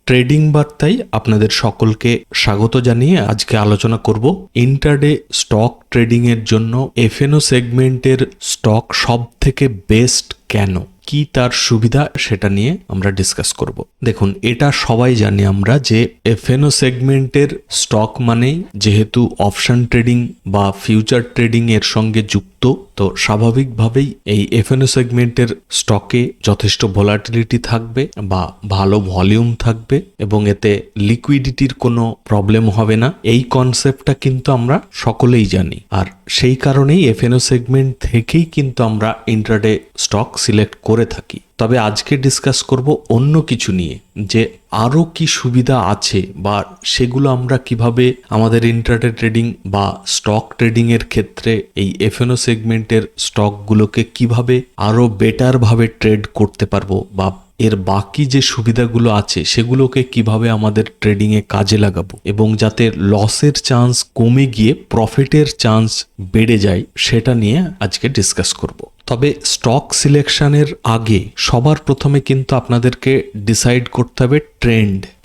Trading বার্তায় আপনাদের সকলকে স্বাগত জানিয়ে আজকে আলোচনা করব ইন্টারডে স্টক ট্রেডিং এর জন্য এফএনও সেগমেন্টের স্টক সবথেকে বেস্ট কেন, কি তার সুবিধা সেটা নিয়ে আমরা ডিসকাস করব। দেখুন, এটা সবাই জানি আমরা যে এফএনও সেগমেন্টের স্টক মানেই যেহেতু অপশন ট্রেডিং বা ফিউচার ট্রেডিং এর সঙ্গে যুক্ত, তো স্বাভাবিকভাবেই এই এফএনও সেগমেন্টের স্টকে যথেষ্ট ভোলাটিলিটি থাকবে বা ভালো ভলিউম থাকবে এবং এতে লিকুইডিটির কোনো প্রবলেম হবে না। এই কনসেপ্টটা কিন্তু আমরা সকলেই জানি, আর সেই কারণেই এফএনও সেগমেন্ট থেকেই কিন্তু আমরা ইন্ট্রাডে স্টক সিলেক্ট করে থাকি। তবে আজকে ডিসকাস করব অন্য কিছু নিয়ে, যে আরও কি সুবিধা আছে বা সেগুলো আমরা কিভাবে আমাদের ইন্ট্রাডে ট্রেডিং বা স্টক ট্রেডিং এর ক্ষেত্রে এই এফএনও সেগমেন্টের স্টকগুলোকে কিভাবে আরও বেটারভাবে ট্রেড করতে পারবো বা এর বাকি যে সুবিধাগুলো আছে সেগুলোকে কিভাবে আমাদের ট্রেডিংয়ে কাজে লাগাবো এবং যাতে লসের চান্স কমে গিয়ে প্রফিটের চান্স বেড়ে যায়, সেটা নিয়ে আজকে ডিসকাস করব। তবে স্টক সিলেকশনের আগে সবার প্রথমে কিন্তু আপনাদেরকে ডিসাইড করতে হবে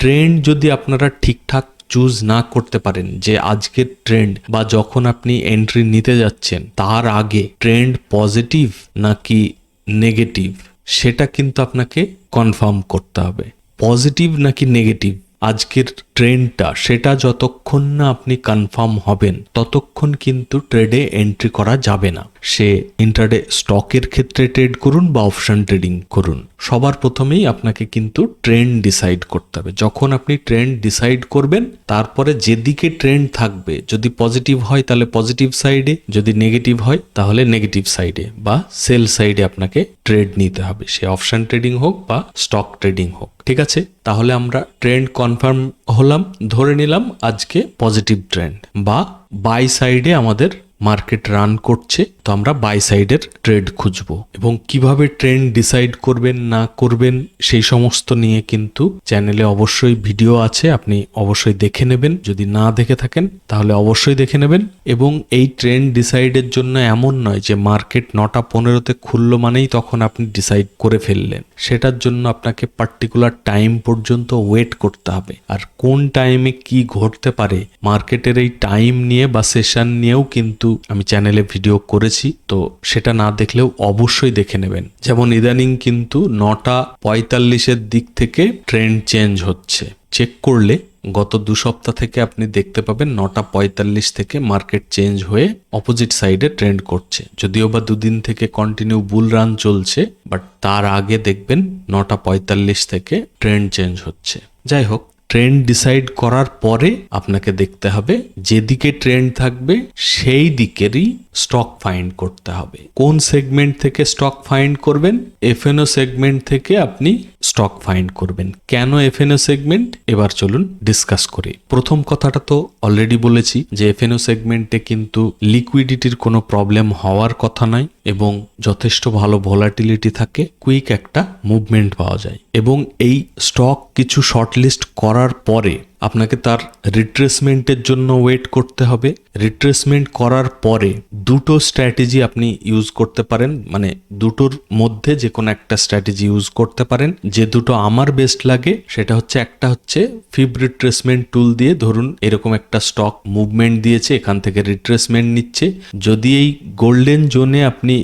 ট্রেন্ড যদি আপনারা ঠিকঠাক চুজ না করতে পারেন, যে আজকের ট্রেন্ড বা যখন আপনি এন্ট্রি নিতে যাচ্ছেন তার আগে ট্রেন্ড পজিটিভ নাকি নেগেটিভ সেটা কিন্তু আপনাকে কনফার্ম করতে হবে। পজিটিভ নাকি নেগেটিভ আজকের ট্রেন্ডটা, সেটা যতক্ষণ না আপনি কনফার্ম হবেন ততক্ষণ কিন্তু ট্রেডে এন্ট্রি করা যাবে না। সে ইন্ট্রাডে স্টকের ক্ষেত্রে ট্রেড করুন বা অপশন ট্রেডিং করুন, সবার প্রথমেই আপনাকে কিন্তু ট্রেন্ড ডিসাইড করতে হবে। যখন আপনি ট্রেন্ড ডিসাইড করবেন, তারপরে যেদিকে ট্রেন্ড থাকবে, যদি পজিটিভ হয় তাহলে পজিটিভ সাইডে, যদি নেগেটিভ হয় তাহলে নেগেটিভ সাইডে বা সেল সাইডে আপনাকে ট্রেড নিতে হবে, সে অপশন ট্রেডিং হোক বা স্টক ট্রেডিং হোক। ঠিক আছে, তাহলে আমরা ট্রেন্ড কনফার্ম হলাম, ধরে নিলাম আজকে পজিটিভ ট্রেন্ড বা বাই সাইডে আমাদের মার্কেট রান করছে, তো আমরা বাই সাইডের ট্রেড খুঁজবো। এবং কিভাবে ট্রেন্ড ডিসাইড করবেন না করবেন সেই সমস্ত নিয়ে কিন্তু চ্যানেলে অবশ্যই ভিডিও আছে, আপনি অবশ্যই দেখে নেবেন। যদি না দেখে থাকেন তাহলে অবশ্যই দেখে নেবেন। এবং এই ট্রেন্ড ডিসাইডের জন্য এমন নয় যে মার্কেট 9:15 খুললো মানেই তখন আপনি ডিসাইড করে ফেললেন। সেটার জন্য আপনাকে পার্টিকুলার টাইম পর্যন্ত ওয়েট করতে হবে, আর কোন টাইমে কি ঘটতে পারে মার্কেটের এই টাইম নিয়ে বা সেশন নিয়েও কিন্তু আমি চ্যানেলে ভিডিও করেছি, তো সেটা না দেখলেও অবশ্যই দেখে নেবেন। যেমন ইদানিং কিন্তু 9:45 দিক থেকে ট্রেন্ড চেঞ্জ হচ্ছে, চেক করলে গত 2 সপ্তাহ থেকে আপনি দেখতে পাবেন 9:45 থেকে মার্কেট চেঞ্জ হয়ে অপোজিট সাইডে ট্রেন্ড করছে। যদিও বা 2 দিন থেকে কন্টিনিউ বুল রান চলছে, বাট তার আগে দেখবেন 9:45 থেকে ট্রেন্ড চেঞ্জ হচ্ছে। যাই হোক, ট্রেন্ড ডিসাইড করার পরে আপনাকে দেখতে হবে যেদিকে ট্রেন্ড থাকবে সেই দিকেরই স্টক ফাইন্ড করতে হবে। কোন সেগমেন্ট থেকে স্টক ফাইন্ড করবেন? এফএনও সেগমেন্ট থেকে আপনি স্টক ফাইন্ড করবেন। কেন এফএনও সেগমেন্ট? এবার চলুন ডিসকাস করি। প্রথম কথাটা তো অলরেডি বলেছি যে এফএনও সেগমেন্টে কিন্তু লিকুইডিটির কোনো প্রবলেম হওয়ার কথা নয় এবং যথেষ্ট ভালো ভোলাটিলিটি থাকে, কুইক একটা মুভমেন্ট পাওয়া যায়। এবং এই স্টক কিছু শর্টলিস্ট করার পরে আপনাকে তার রিট্রেসমেন্টের জন্য ওয়েট করতে হবে। রিট্রেসমেন্ট করার পরে দুটো স্ট্র্যাটেজি আপনি ইউজ করতে পারেন, মানে দুটোর মধ্যে যে কোনো একটা স্ট্র্যাটেজি ইউজ করতে পারেন। যে দুটো আমার বেস্ট লাগে সেটা হচ্ছে, একটা হচ্ছে ফিব রিট্রেসমেন্ট টুল দিয়ে, ধরুন এরকম একটা স্টক মুভমেন্ট দিয়েছে, এখান থেকে রিট্রেসমেন্ট নিচ্ছে। যদি এই গোল্ডেন জোনে আপনি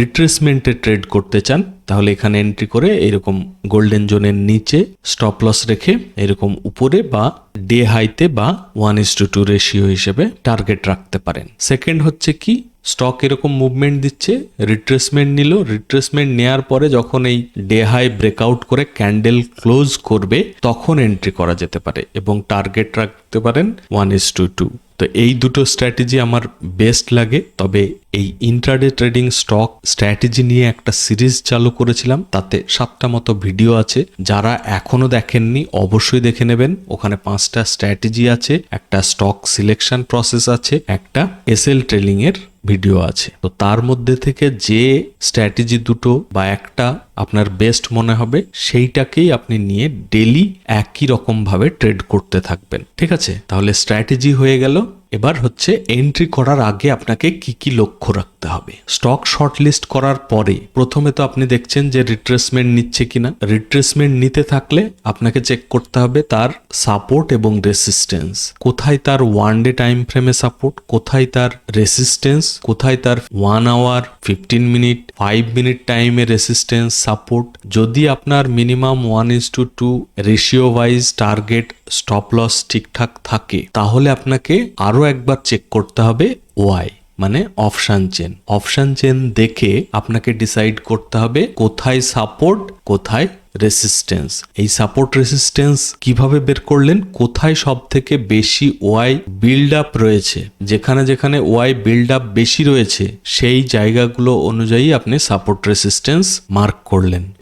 রিট্রেসমেন্টে ট্রেড করতে চান তাহলে এখানে এন্ট্রি করে এরকম গোল্ডেন জোনের নিচে স্টপ লস রেখে এরকম উপরে বা ডে হাইতে বা 1:2 রেশিও হিসেবে টার্গেট রাখতে পারেন। সেকেন্ড হচ্ছে কি, স্টক এরকম মুভমেন্ট দিচ্ছে, রিট্রেসমেন্ট নিল, রিট্রেসমেন্ট নেওয়ার পরে যখন এই ডে হাই ব্রেকআউট করে ক্যান্ডেল ক্লোজ করবে তখন এন্ট্রি করা যেতে পারে এবং টার্গেট রাখতে পারেন 1:2। তো এই দুটো স্ট্র্যাটেজি আমার বেস্ট লাগে। তবে এই ইন্ট্রাডে ট্রেডিং স্টক স্ট্র্যাটেজি নিয়ে একটা সিরিজ চালু করেছিলাম, তাতে 7টা মতো ভিডিও আছে। যারা এখনো দেখেননি অবশ্যই দেখে নেবেন। ওখানে 5টা স্ট্র্যাটেজি আছে, একটা স্টক সিলেকশন প্রসেস আছে, একটা এসএল ট্রেডিং এর ভিডিও আছে। তো তার মধ্যে থেকে যে স্ট্র্যাটেজি দুটো বা একটা আপনার বেস্ট মনে হবে সেইটাকেই আপনি নিয়ে ডেলি একই রকম ভাবে ট্রেড করতে থাকবেন। ঠিক আছে, তাহলে স্ট্র্যাটেজি হয়ে গেল। এবার হচ্ছে এন্ট্রি করার আগে আপনাকে কি কি লক্ষ্য রাখতে থাকতে হবে। স্টক শর্টলিস্ট করার পরে প্রথমে তো আপনি দেখছেন যে রিট্রেসমেন্ট নিচ্ছে কিনা। রিট্রেসমেন্ট নিতে থাকলে আপনাকে চেক করতে হবে তার সাপোর্ট এবং রেসিস্টেন্স, কোথায় তার 1 ডে টাইম ফ্রেমে সাপোর্ট, কোথায় তার রেসিস্টেন্স, কোথায় তার 1 আওয়ার 15 মিনিট 5 মিনিট টাইমে রেসিস্টেন্স সাপোর্ট। যদি আপনার minimum 1:2 ratio wise target stop loss ঠিকঠাক থাকে তাহলে আপনাকে আরো একবার চেক করতে হবে ওয়াই, মানে অপশন চেন। অপশন চেন দেখে আপনাকে ডিসাইড করতে হবে কোথায় সাপোর্ট কোথায় রেসিস্টেন্স। এই সাপোর্ট রেসিস্টেন্স কিভাবে বের করলেন, কোথায় সব থেকে বেশি ওয়াই বিল্ড আপ রয়েছে, যেখানে যেখানে ওয়াই বিল্ড আপ বেশি রয়েছে সেই জায়গাগুলো অনুযায়ী আপনি সাপোর্ট রেসিস্টেন্স মার্ক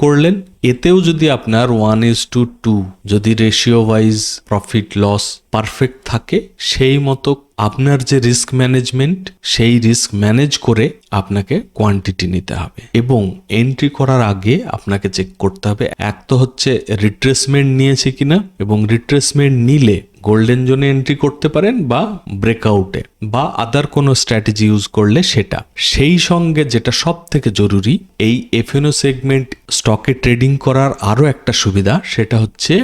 করলেন। এতেও যদি আপনার 1:2 যদি ratio wise profit loss perfect থাকে, সেই মতো আপনার যে রিস্ক ম্যানেজমেন্ট সেই রিস্ক ম্যানেজ করে আপনাকে কোয়ান্টিটি নিতে হবে। এবং এন্ট্রি করার আগে আপনাকে চেক করতে হবে এক তো হচ্ছে রিট্রেসমেন্ট নিয়েছে কিনা, এবং রিট্রেসমেন্ট নিলে গোল্ডেন জোনে এন্ট্রি করতে পারেন বা ব্রেকআউটে বা আদার কোনো স্ট্র্যাটেজি ইউজ করলে সেটা। সেই সঙ্গে যেটা সব থেকে জরুরি, এই এফএনও সেগমেন্ট স্টকে ট্রেডিং করার আরো একটা সুবিধা, সেটা হচ্ছে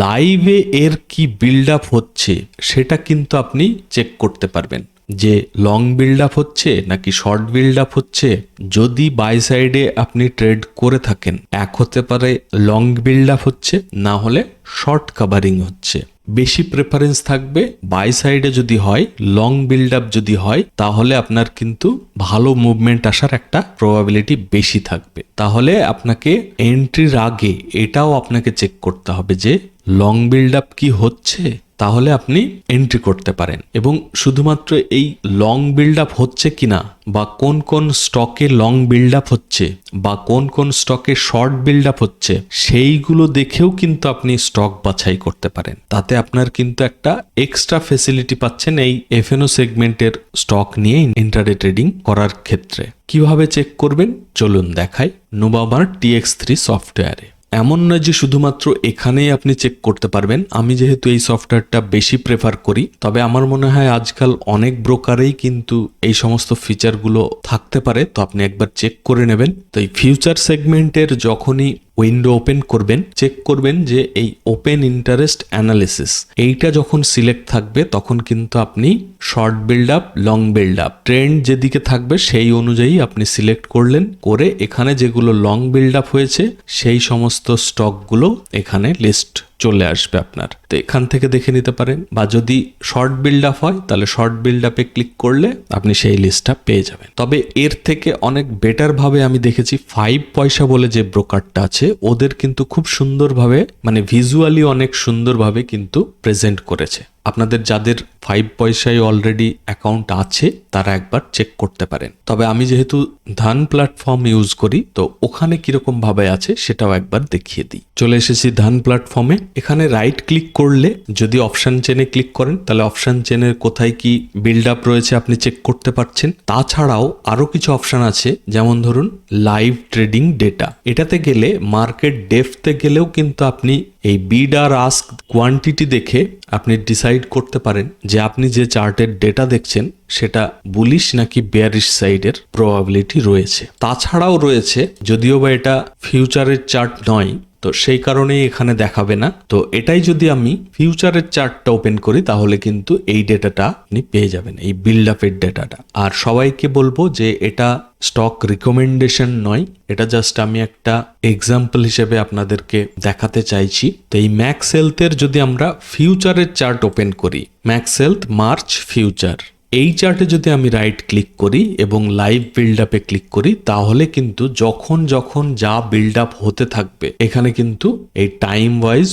লাইভে এর কি বিল্ড আপ হচ্ছে সেটা কিন্তু আপনি চেক করতে পারবেন যে লং বিল্ড আপ হচ্ছে নাকি শর্ট বিল্ড আপ হচ্ছে। যদি বাই সাইডে আপনি ট্রেড করে থাকেন, এক হতে পারে লং বিল্ড আপ হচ্ছে, না হলে শর্ট কাভারিং হচ্ছে। বেশি প্রেফারেন্স থাকবে বাই সাইডে যদি হয়, লং বিল্ড আপ যদি হয় তাহলে আপনার কিন্তু ভালো মুভমেন্ট আসার একটা প্রবাবিলিটি বেশি থাকবে। তাহলে আপনাকে এন্ট্রির আগে এটাও আপনাকে চেক করতে হবে যে লং বিল্ড আপ কি হচ্ছে, তাহলে আপনি এন্ট্রি করতে পারেন। এবং শুধুমাত্র এই লং বিল্ড আপ হচ্ছে কিনা বা কোন কোন স্টকে লং বিল্ড আপ হচ্ছে বা কোন কোন স্টকে শর্ট বিল্ড আপ হচ্ছে সেইগুলো দেখেও কিন্তু আপনি স্টক বাছাই করতে পারেন। তাতে আপনার কিন্তু একটা এক্সট্রা ফেসিলিটি পাচ্ছেন এই এফএনও সেগমেন্টের স্টক নিয়ে ইন্ট্রাডে ট্রেডিং করার ক্ষেত্রে। কিভাবে চেক করবেন চলুন দেখাই নোভামার TX3 সফটওয়্যারে। এমন নয় যে শুধুমাত্র এখানেই আপনি চেক করতে পারবেন। আমি যেহেতু এই সফটওয়্যারটা বেশি প্রেফার করি, তবে আমার মনে হয় আজকাল অনেক ব্রোকারেই কিন্তু এই সমস্ত ফিচারগুলো থাকতে পারে, তো আপনি একবার চেক করে নেবেন। তো এই ফিউচার সেগমেন্টের যখনই উইন্ডো ওপেন করবেন, চেক করবেন যে এই ওপেন ইন্টারেস্ট অ্যানালিসিস এইটা যখন সিলেক্ট থাকবে তখন কিন্তু আপনি short build up long build up trend যেদিকে থাকবে সেই অনুযায়ী আপনি সিলেক্ট করলেন, করে এখানে যেগুলো লং বিল্ড আপ হয়েছে সেই সমস্ত স্টকগুলো এখানে লিস্ট চলে আসবে আপনার। তো এখান থেকে দেখে নিতে পারেন, বা যদি শর্ট বিল্ড আপ হয় তাহলে শর্ট বিল্ড আপে ক্লিক করলে আপনি সেই লিস্টটা পেয়ে যাবেন। তবে এর থেকে অনেক বেটার ভাবে আমি দেখেছি 5 পয়সা বলে যে ব্রোকারটা আছে, ওদের কিন্তু খুব সুন্দরভাবে মানে ভিজুয়ালি অনেক সুন্দরভাবে কিন্তু প্রেজেন্ট করেছে। আপনাদের যাদের 5 পয়সায় অলরেডি অ্যাকাউন্ট আছে তারা একবার চেক করতে পারেন। তবে আমি যেহেতু ধান প্ল্যাটফর্ম ইউজ করি, তো ওখানে কিরকম ভাবে আছে সেটাও একবার দেখিয়ে দিই। চলে এসেছি ধান প্ল্যাটফর্মে। এখানে রাইট ক্লিক করলে যদি অপশন চেনে ক্লিক করেন তাহলে অপশন চেনের কোথায় কি বিল্ড আপ রয়েছে আপনি চেক করতে পারছেন। তাছাড়াও আরো কিছু অপশন আছে, যেমন ধরুন লাইভ ট্রেডিং ডেটা। এটাতে গেলে মার্কেট ডেপথে গেলেও কিন্তু আপনি এই বিড আর আস্ক কোয়ান্টিটি দেখে আপনি ডিসাইড করতে পারেন যে আপনি যে চার্টের ডেটা দেখছেন সেটা বুলিশ নাকি বেয়ারিশ সাইডের প্রবাবিলিটি রয়েছে। তাছাড়াও রয়েছে, যদিও বা এটা ফিউচারের চার্ট নয়, তো সেই কারণেই এখানে দেখাবে না। তো এটাই যদি আমি ফিউচারের চার্টটা ওপেন করি তাহলে কিন্তু এই ডেটাটা আপনি পেয়ে যাবেন, এই বিল্ড আপের ডেটাটা। আর সবাইকে বলবো যে এটা স্টক রিকমেন্ডেশন নয়, এটা জাস্ট আমি একটা এক্সাম্পল হিসেবে আপনাদেরকে দেখাতে চাইছি। তো এই ম্যাক্স হেলথের যদি আমরা ফিউচারের চার্ট ওপেন করি, ম্যাক্স হেলথ মার্চ ফিউচার, এই চার্টে যদি আমি রাইট ক্লিক করি এবং লাইভ বিল্ড আপে ক্লিক করি তাহলে কিন্তু যখন যখন যা বিল্ড আপ হতে থাকবে এখানে কিন্তু এই টাইম ওয়াইজ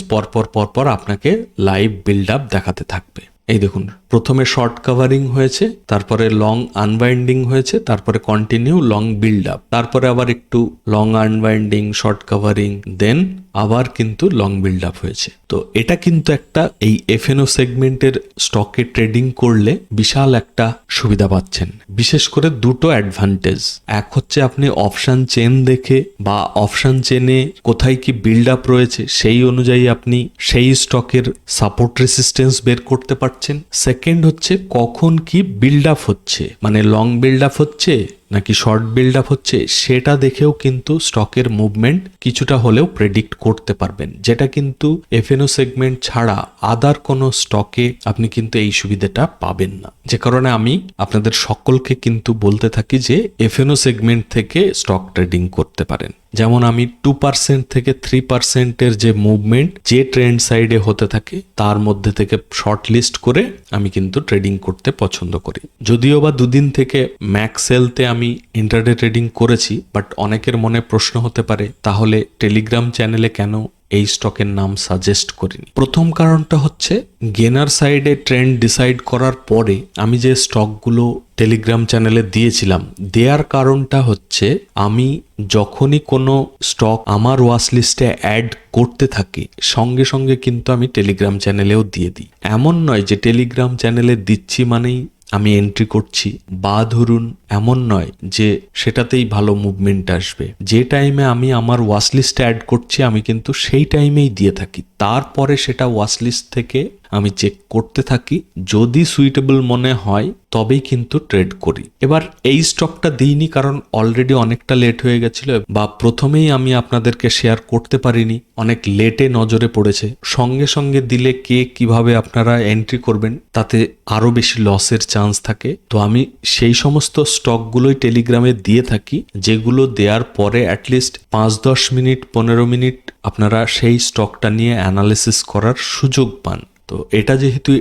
পরপর আপনাকে লাইভ বিল্ড আপ দেখাতে থাকবে। এই দেখুন, প্রথমে শর্ট কাভারিং হয়েছে, তারপরে লং আনবাইন্ডিং হয়েছে, তারপরে কন্টিনিউ লং বিল্ড আপ, তারপরে আবার একটু লং আনবাইন্ডিং, শর্ট কাভারিং, দেন আবার কিন্তু লং বিল্ড আপ হয়েছে। তো এটা কিন্তু একটা এই এফএনও সেগমেন্টের স্টকে ট্রেডিং করলে বিশাল একটা সুবিধা পাচ্ছেন। বিশেষ করে দুটো অ্যাডভান্টেজ, এক হচ্ছে আপনি অপশন চেন দেখে বা অপশন চেনে কোথায় কি বিল্ড আপ রয়েছে সেই অনুযায়ী আপনি সেই স্টকের সাপোর্ট রেসিস্টেন্স বের করতে পারছেন। সেকেন্ড হচ্ছে কখন কি বিল্ড আপ হচ্ছে, মানে লং বিল্ড আপ হচ্ছে নাকি শর্ট বিল্ড আপ হচ্ছে সেটা দেখেও কিন্তু স্টকের মুভমেন্ট কিছুটা হলেও প্রেডিক্ট করতে পারবেন, যেটা কিন্তু এফএনও সেগমেন্ট ছাড়া আদার কোনো স্টকে আপনি কিন্তু এই সুবিধাটা পাবেন না। যে কারণে আমি আপনাদের সকলকে কিন্তু বলতে থাকি যে এফএনও সেগমেন্ট থেকে স্টক ট্রেডিং করতে পারেন। যেমন আমি 2% থেকে 3% যে মুভমেন্ট যে ট্রেন্ড সাইডে হতে থাকে তার মধ্যে থেকে শর্ট লিস্ট করে আমি কিন্তু ট্রেডিং করতে পছন্দ করি। যদিও বা দুদিন থেকে ম্যাক্সেলতে আমি ইন্টারডে ট্রেডিং করেছি, বাট অনেকের মনে প্রশ্ন হতে পারে তাহলে টেলিগ্রাম চ্যানেলে কেন এই স্টকের নাম সাজেস্ট করিনি। প্রথম কারণটা হচ্ছে গেনার সাইডে ট্রেন্ড ডিসাইড করার পরে আমি যে স্টকগুলো টেলিগ্রাম চ্যানেলে দিয়েছিলাম, দেওয়ার কারণটা হচ্ছে আমি যখনই কোনো স্টক আমার ওয়াচ লিস্টে অ্যাড করতে থাকি সঙ্গে সঙ্গে কিন্তু আমি টেলিগ্রাম চ্যানেলেও দিয়ে দিই। এমন নয় যে টেলিগ্রাম চ্যানেলে দিচ্ছি মানেই আমি এন্ট্রি করছি, বা ধরুন এমন নয় যে সেটাতেই ভালো মুভমেন্ট আসবে। যে টাইমে আমি আমার ওয়াচ লিস্টে অ্যাড করছি আমি কিন্তু সেই টাইমেই দিয়ে থাকি, তারপরে সেটা ওয়াচ লিস্ট থেকে আমি চেক করতে থাকি, যদি সুইটেবল মনে হয় তবেই কিন্তু ট্রেড করি। এবার এই স্টকটা দিইনি কারণ অলরেডি অনেকটা লেট হয়ে গেছিল, বা প্রথমেই আমি আপনাদেরকে শেয়ার করতে পারিনি, অনেক লেটে নজরে পড়েছে। সঙ্গে সঙ্গে দিলে কে কিভাবে আপনারা এন্ট্রি করবেন তাতে আরো বেশি লসের চান্স থাকে। তো আমি সেই সমস্ত স্টকগুলোই টেলিগ্রামে দিয়ে থাকি যেগুলো দেওয়ার পরে অ্যাটলিস্ট 5-10 মিনিট 15 মিনিট আপনারা সেই স্টকটা নিয়ে অ্যানালিসিস করার সুযোগ পান। তো এটা যেহেতু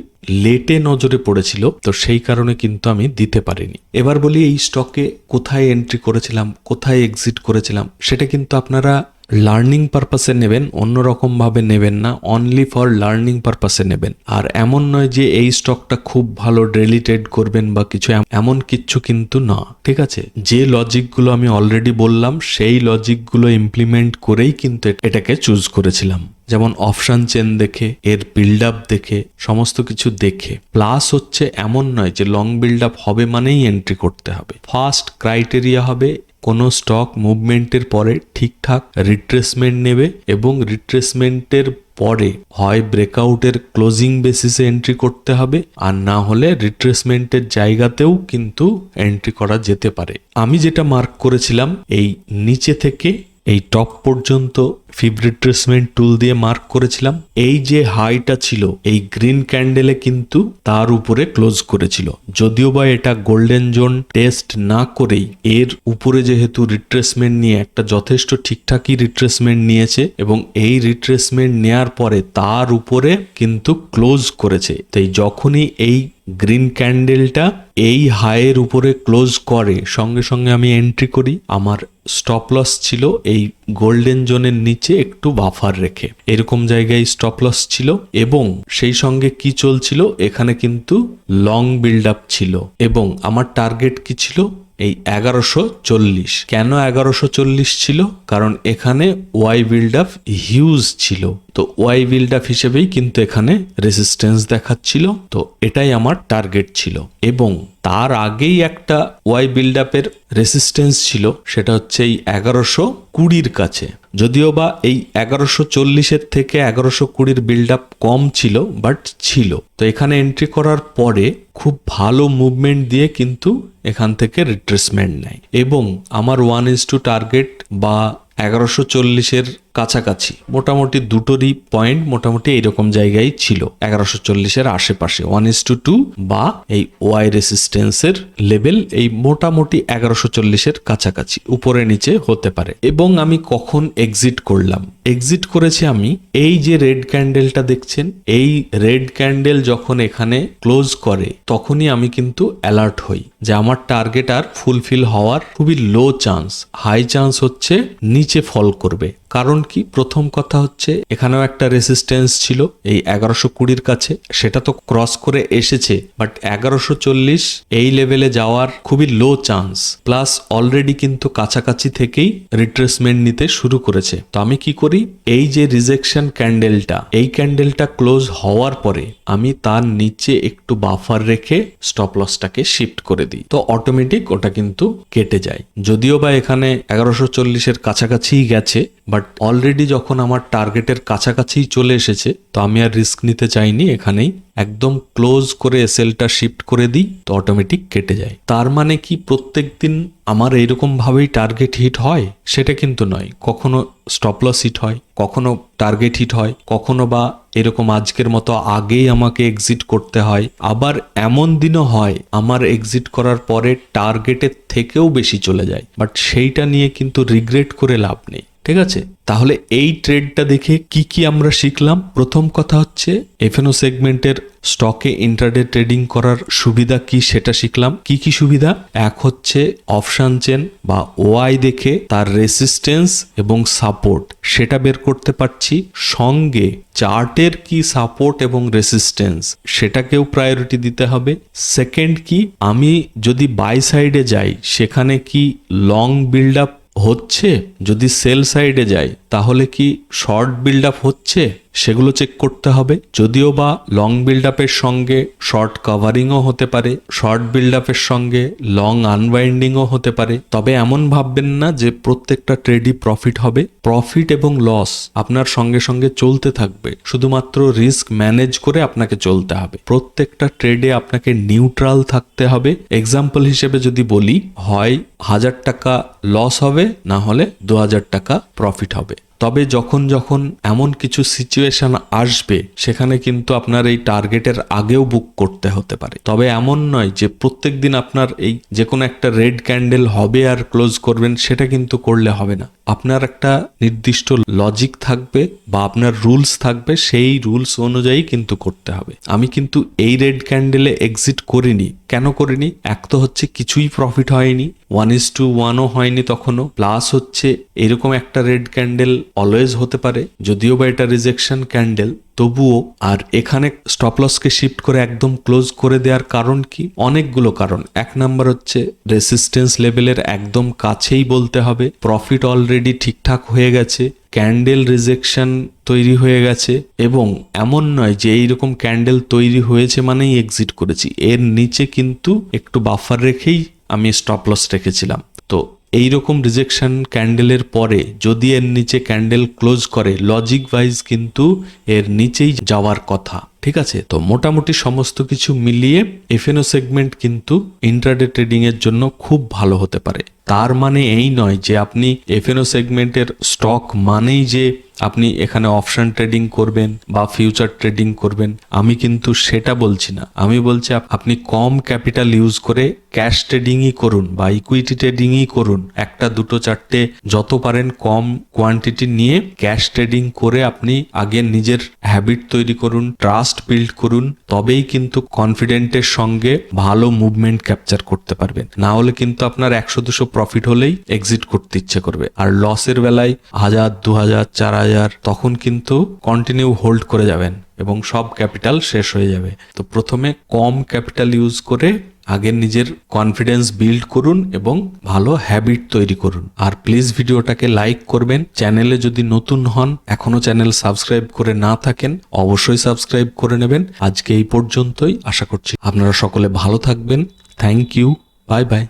লেটে নজরে পড়েছিল তো সেই কারণে কিন্তু আমি দিতে পারিনি। এবার বলি এই স্টকে কোথায় এন্ট্রি করেছিলাম, কোথায় এক্সিট করেছিলাম, সেটা কিন্তু আপনারা লার্নিং পারপাসে নেবেন, অন্যরকম ভাবে নেবেন না, অনলি ফর লার্নিং পারপাসে নেবেন। আর এমন নয় যে এই স্টকটা খুব ভালো ডেইলি ট্রেড করবেন বা কিছু, এমন কিচ্ছু কিন্তু না, ঠিক আছে। যে লজিকগুলো আমি অলরেডি বললাম সেই লজিকগুলো ইমপ্লিমেন্ট করেই কিন্তু এটাকে চুজ করেছিলাম। যেমন অপশন চেন দেখে, এর বিল্ড আপ দেখে, সমস্ত কিছু দেখে। প্লাস হচ্ছে এমন নয় যে লং বিল্ড আপ হবে মানেই এন্ট্রি করতে হবে। ফার্স্ট ক্রাইটেরিয়া হবে কোনো স্টক মুভমেন্টের পরে ঠিকঠাক রিট্রেসমেন্ট নেবে এবং রিট্রেসমেন্টের পরে হয় ব্রেকআউটের ক্লোজিং বেসিসে এন্ট্রি করতে হবে, আর না হলে রিট্রেসমেন্টের জায়গাতেও কিন্তু এন্ট্রি করা যেতে পারে। আমি যেটা মার্ক করেছিলাম এই নিচে থেকে এই টপ পর্যন্ত ফিব রিট্রেসমেন্ট টুল দিয়ে মার্ক করেছিলাম। এই যে হাইটা ছিল এই গ্রিন ক্যান্ডেলে কিন্তু তার উপরে ক্লোজ করেছিল, যদিও বা এটা গোল্ডেন জোন টেস্ট না করেই এর উপরে যেহেতু রিট্রেসমেন্ট নিয়ে একটা যথেষ্ট ঠিকঠাকই রিট্রেসমেন্ট নিয়েছে এবং এই রিট্রেসমেন্ট নেয়ার পরে তার উপরে কিন্তু ক্লোজ করেছে। তাই যখনই এই গ্রিন ক্যান্ডেলটা এই হাইয়ের উপরে ক্লোজ করে সঙ্গে সঙ্গে আমি এন্ট্রি করি। আমার স্টপ লস ছিল এই গোল্ডেন জোনের নিচে একটু বাফার রেখে, এরকম জায়গায় স্টপ লস ছিল এবং সেই সঙ্গে কি চলছিল এখানে কিন্তু লং বিল্ড আপ ছিল এবং আমার টার্গেট কি ছিল এই 1140। কেন 1140 ছিল? কারণ এখানে ওয়াই বিল্ড আপ হিউজ ছিল, তো ওয়াই বিল্ড আপ হিসেবেই কিন্তু এখানে রেজিস্ট্যান্স দেখাচ্ছিল। তো এটাই আমার টার্গেট ছিল এবং তার আগেই একটা ওয়াই বিল্ড আপের রেজিস্ট্যান্স ছিল, সেটা হচ্ছে এই 1120 কাছে। যদিও বা এই 1140 থেকে 1120 বিল্ড আপ কম ছিল, বাট ছিল। তো এখানে এন্ট্রি করার পরে খুব ভালো মুভমেন্ট দিয়ে কিন্তু এখান থেকে রিট্রেসমেন্ট নেয় এবং আমার 1:2 টার্গেট বা 1140 কাছাকাছি মোটামুটি দুটোরই পয়েন্ট মোটামুটি এইরকম জায়গায় ছিল, 1140 আশেপাশে 1:2 বা এই ওয়াই রেসিস্টেন্সের লেভেল এই মোটামুটি 1140 কাছাকাছি, উপরে নিচে হতে পারে। এবং আমি কখন এক্সিট করলাম? এক্সিট করেছি আমি এই যে রেড ক্যান্ডেলটা দেখছেন, এই রেড ক্যান্ডেল যখন এখানে ক্লোজ করে তখনই আমি কিন্তু অ্যালার্ট হই যে আমার টার্গেট আর ফুলফিল হওয়ার খুবই লো চান্স, হাই চান্স হচ্ছে নিচে ফল করবে। কারণ কি? প্রথম কথা হচ্ছে এখানেও একটা রেসিস্ট্যান্স ছিল এই 1120 কাছে, সেটা তো ক্রস করে এসেছে, বাট 1140 এই লেভেলে যাওয়ার খুবই লো চান্স। প্লাস অলরেডি কিন্তু কাছাকাছি থেকেই রিট্রেসমেন্ট নিতে শুরু করেছে। তো আমি কি করি, এই যে রিজেকশন ক্যান্ডেলটা, এই ক্যান্ডেলটা ক্লোজ হওয়ার পরে আমি তার নিচে একটু বাফার রেখে স্টপ লসটাকে শিফট করে দিই, তো অটোমেটিক ওটা কিন্তু কেটে যায়। যদিও বা এখানে 1140 কাছাকাছি গেছে, বাট অলরেডি যখন আমার টার্গেটের কাছাকাছি চলে এসেছে, তো আমি আর রিস্ক নিতে চাইনি, এখানেই একদম ক্লোজ করে এসএলটা শিফট করে দিই, তো অটোমেটিক কেটে যায়। তার মানে কি প্রত্যেক দিন আমার এইরকম ভাবেই টার্গেট হিট হয়? সেটা কিন্তু নয়। কখনো স্টপ লস হিট হয়, কখনো টার্গেট হিট হয়, কখনো বা এরকম আজকের মতো আগেই আমাকে এক্সিট করতে হয়। আবার এমন দিনও হয় আমার এক্সিট করার পরে টার্গেটের থেকেও বেশি চলে যায়, বাট সেইটা নিয়ে কিন্তু রিগ্রেট করে লাভ নেই। ঠিক আছে, তাহলে এই ট্রেডটা দেখে কি কি আমরা শিখলাম? প্রথম কথা হচ্ছে এফএনও সেগমেন্টের স্টকে ইন্ট্রাডে ট্রেডিং করার সুবিধা কি সেটা শিখলাম। কি কি সুবিধা? এক হচ্ছে অপশন চেন বা ওআই দেখে তার রেসিস্টেন্স এবং সাপোর্ট সেটা বের করতে পারছি, সঙ্গে চার্টের কি সাপোর্ট এবং রেসিস্টেন্স সেটাকেও প্রায়োরিটি দিতে হবে। সেকেন্ড কি, আমি যদি বাই সাইডে যাই সেখানে কি লং বিল্ড আপ হচ্ছে, যদি সেল সাইডে যাই তাহলে কি শর্ট বিল্ড আপ হচ্ছে, সেগুলো চেক করতে হবে। যদিও বা লং বিল্ড আপের সঙ্গে শর্ট কভারিংও হতে পারে, শর্ট বিল্ড আপের সঙ্গে লং আনওয়াইন্ডিংও হতে পারে, তবে এমন ভাববেন না যে প্রত্যেকটা ট্রেডই প্রফিট হবে। প্রফিট এবং লস আপনার সঙ্গে সঙ্গে চলতে থাকবে, শুধুমাত্র রিস্ক ম্যানেজ করে আপনাকে চলতে হবে। প্রত্যেকটা ট্রেডে আপনাকে নিউট্রাল থাকতে হবে। এক্সাম্পল হিসেবে যদি বলি, হয় 1000 টাকা লস হবে, না হলে 2000 টাকা প্রফিট হবে। তবে যখন যখন এমন কিছু সিচুয়েশন আসবে সেখানে কিন্তু আপনার এই টার্গেটের আগেও বুক করতে হতে পারে। তবে এমন নয় যে প্রত্যেক দিন আপনার এই যে কোনো একটা রেড ক্যান্ডেল হবে আর ক্লোজ করবেন, সেটা কিন্তু করলে হবে না। আপনার একটা নির্দিষ্ট লজিক থাকবে বা আপনার রুলস থাকবে, সেই রুলস অনুযায়ী কিন্তু করতে হবে। আমি কিন্তু এই রেড ক্যান্ডেলে এক্সিট করিনি। কেন করিনি? এক তো হচ্ছে কিছুই প্রফিট হয়নি, 1:1ও হয়নি তখনও, প্লাস হচ্ছে এরকম একটা রেড ক্যান্ডেল অলওয়েজ হতে পারে, যদিও বা এটা রিজেকশন ক্যান্ডেল তবুও। আর এখানে স্টপ লসকে শিফট করে একদম ক্লোজ করে দেওয়ার কারণ কি? অনেকগুলো কারণ। এক নাম্বার হচ্ছে রেসিস্টেন্স লেভেলের একদম কাছেই বলতে হবে, প্রফিট অলরেডি ঠিকঠাক হয়ে গেছে, ক্যান্ডেল রিজেকশন তৈরি হয়ে গেছে, এবং এমন নয় যে এইরকম ক্যান্ডেল তৈরি হয়েছে মানেই এক্সিট করেছি। এর নিচে কিন্তু একটু বাফার রেখেই আমি স্টপ লস রেখেছিলাম। তো এইরকম রিজেকশন ক্যান্ডেলের পরে যদি এর নিচে ক্যান্ডেল ক্লোজ করে, লজিক ওয়াইজ কিন্তু এর নিচেই যাওয়ার কথা। ঠিক আছে, তো মোটামুটি সমস্ত কিছু মিলিয়ে এফএনও সেগমেন্ট কিন্তু ইন্ট্রাডে ট্রেডিং এর জন্য খুব ভালো হতে পারে। তার মানে এই নয় যে আপনি এফএনও সেগমেন্টের স্টক মানেই যে আপনি এখানে অপশন ট্রেডিং করবেন বা ফিউচার ট্রেডিং করবেন, আমি কিন্তু সেটা বলছি না। আমি বলছি আপনি কম ক্যাপিটাল ইউজ করে ক্যাশ ট্রেডিংই করুন বা ইকুইটি ট্রেডিংই করুন। একটা দুটো চারটে যত পারেন কম কোয়ান্টিটি নিয়ে ক্যাশ ট্রেডিং করে আপনি আগে নিজের হ্যাবিট তৈরি করুন, ট্রাস্ট বিল্ড করুন, তবেই কিন্তু কনফিডেন্টের সঙ্গে ভালো মুভমেন্ট ক্যাপচার করতে পারবেন। না হলে কিন্তু আপনার 100-200 প্রফিট হলেই এক্সিট করতে ইচ্ছে করবে, আর লসের বেলায় 1000, 2000, 4000 তখন কিন্তু কন্টিনিউ হোল্ড করে যাবেন এবং সব ক্যাপিটাল শেষ হয়ে যাবে। তো প্রথমে কম ক্যাপিটাল ইউজ করে আগে নিজের কনফিডেন্স বিল্ড করুন এবং ভালো হ্যাবিট তৈরি করুন। আর প্লিজ ভিডিওটাকে লাইক করবেন। চ্যানেলে যদি নতুন হন, এখনো চ্যানেল সাবস্ক্রাইব করে না থাকেন, অবশ্যই সাবস্ক্রাইব করে নেবেন। আজকে এই পর্যন্তই। আশা করছি আপনারা সকলে ভালো থাকবেন। Thank you, bye by.